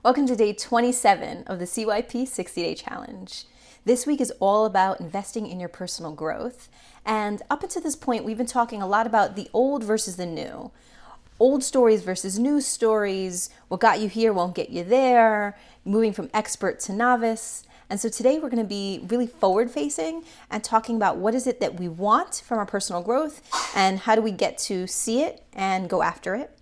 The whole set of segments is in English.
Welcome to day 27 of the CYP 60-Day Challenge. This week is all about investing in your personal growth. And up until this point, we've been talking a lot about the old versus the new. Old stories versus new stories. What got you here won't get you there. Moving from expert to novice. And so today we're going to be really forward-facing and talking about what is it that we want from our personal growth and how do we get to see it and go after it.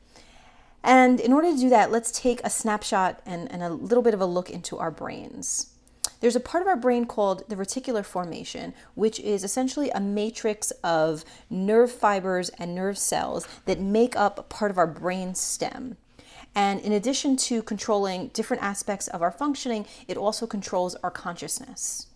And in order to do that, let's take a snapshot and a little bit of a look into our brains. There's a part of our brain called the reticular formation, which is essentially a matrix of nerve fibers and nerve cells that make up part of our brain stem. And in addition to controlling different aspects of our functioning, it also controls our consciousness.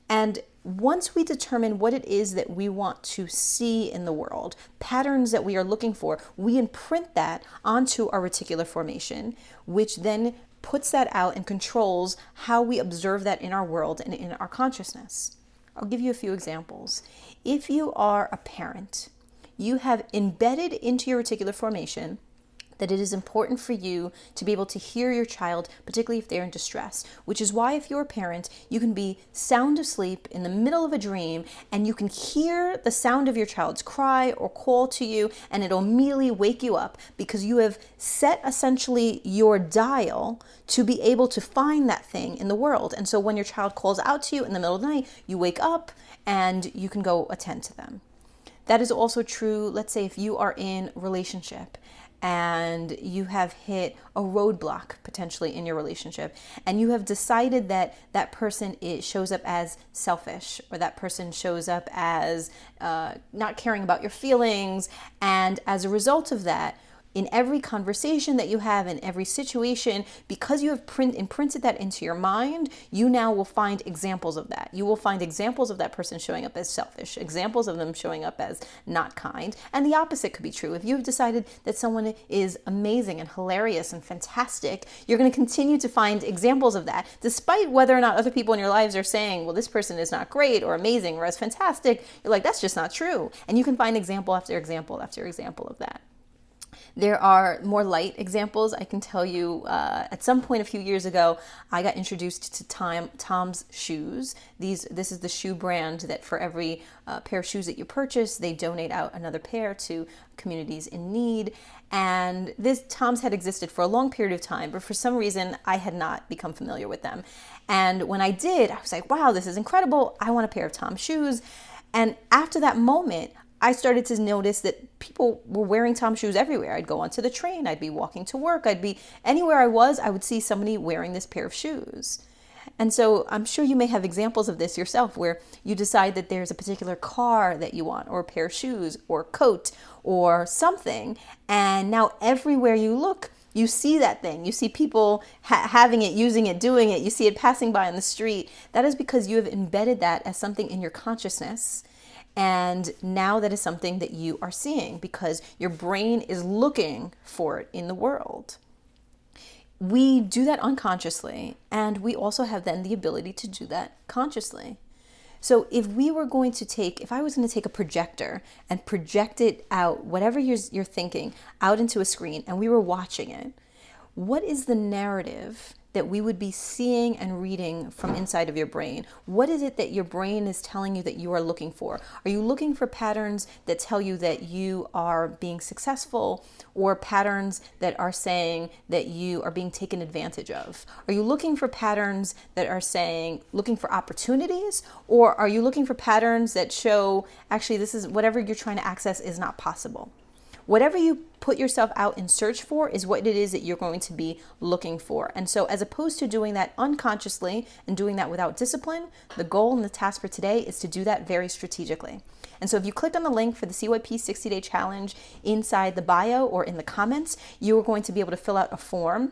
And once we determine what it is that we want to see in the world, patterns that we are looking for, we imprint that onto our reticular formation, which then puts that out and controls how we observe that in our world and in our consciousness. I'll give you a few examples. If you are a parent, you have embedded into your reticular formation that it is important for you to be able to hear your child, particularly if they're in distress, which is why if you're a parent, you can be sound asleep in the middle of a dream and you can hear the sound of your child's cry or call to you and it'll immediately wake you up because you have set essentially your dial to be able to find that thing in the world. And so when your child calls out to you in the middle of the night, you wake up and you can go attend to them. That is also true, let's say if you are in a relationship and you have hit a roadblock potentially in your relationship and you have decided that that person shows up as selfish or that person shows up as not caring about your feelings, and as a result of that, in every conversation that you have, in every situation, because you have imprinted that into your mind, you now will find examples of that. You will find examples of that person showing up as selfish, examples of them showing up as not kind. And the opposite could be true. If you've decided that someone is amazing and hilarious and fantastic, you're going to continue to find examples of that, despite whether or not other people in your lives are saying, well, this person is not great or amazing or as fantastic. You're like, that's just not true. And you can find example after example after example of that. There are more light examples. I can tell you at some point a few years ago, I got introduced to Tom's shoes. This is the shoe brand that for every pair of shoes that you purchase, they donate out another pair to communities in need. And Tom's had existed for a long period of time, but for some reason I had not become familiar with them. And when I did, I was like, wow, this is incredible. I want a pair of Tom's shoes. And after that moment, I started to notice that people were wearing Tom's shoes everywhere. I'd go onto the train, I'd be walking to work, I'd be anywhere I would see somebody wearing this pair of shoes. And so I'm sure you may have examples of this yourself where you decide that there's a particular car that you want or a pair of shoes or a coat or something. And now everywhere you look, you see that thing. You see people having it, using it, doing it. You see it passing by on the street. That is because you have embedded that as something in your consciousness. And now that is something that you are seeing because your brain is looking for it in the world. We do that unconsciously, and we also have then the ability to do that consciously. So if I was going to take a projector and project it out, whatever you're thinking, out into a screen, and we were watching it, what is the narrative that we would be seeing and reading from inside of your brain? What is it that your brain is telling you that you are looking for? Are you looking for patterns that tell you that you are being successful, or patterns that are saying that you are being taken advantage of? Are you looking for patterns that are looking for opportunities, or are you looking for patterns that show actually this is whatever you're trying to access is not possible? Whatever you put yourself out in search for is what it is that you're going to be looking for. And so as opposed to doing that unconsciously and doing that without discipline, the goal and the task for today is to do that very strategically. And so if you clicked on the link for the CYP 60-Day Challenge inside the bio or in the comments, you are going to be able to fill out a form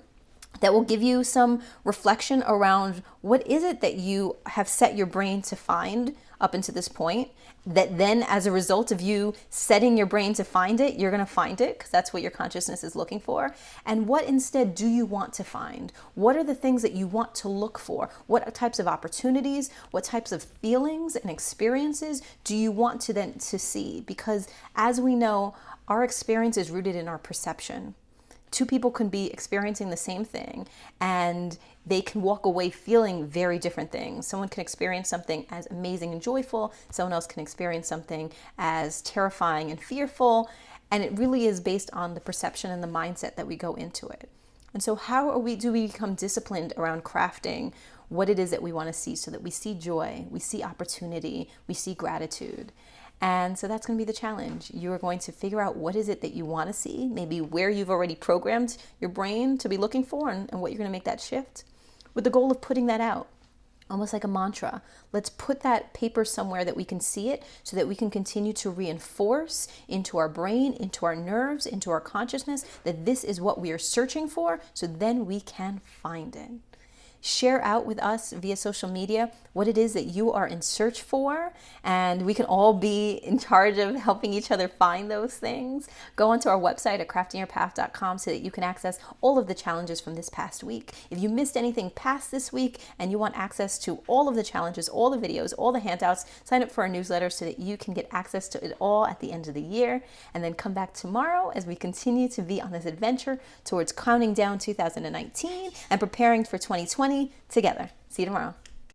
that will give you some reflection around what is it that you have set your brain to find up until this point, that then as a result of you setting your brain to find it, you're going to find it because that's what your consciousness is looking for. And what instead do you want to find? What are the things that you want to look for? What types of opportunities, what types of feelings and experiences do you want to see? Because as we know, our experience is rooted in our perception. Two people can be experiencing the same thing and they can walk away feeling very different things. Someone can experience something as amazing and joyful. Someone else can experience something as terrifying and fearful. And it really is based on the perception and the mindset that we go into it. And so do we become disciplined around crafting what it is that we want to see, so that we see joy, we see opportunity, we see gratitude. And so that's going to be the challenge. You're going to figure out what is it that you want to see, maybe where you've already programmed your brain to be looking for, and what you're going to make that shift, with the goal of putting that out. Almost like a mantra. Let's put that paper somewhere that we can see it, so that we can continue to reinforce into our brain, into our nerves, into our consciousness, that this is what we are searching for, so then we can find it. Share out with us via social media what it is that you are in search for, and we can all be in charge of helping each other find those things. Go onto our website at craftingyourpath.com so that you can access all of the challenges from this past week. If you missed anything past this week and you want access to all of the challenges, all the videos, all the handouts, sign up for our newsletter so that you can get access to it all at the end of the year. And then come back tomorrow as we continue to be on this adventure towards counting down 2019 and preparing for 2020 together. See you tomorrow.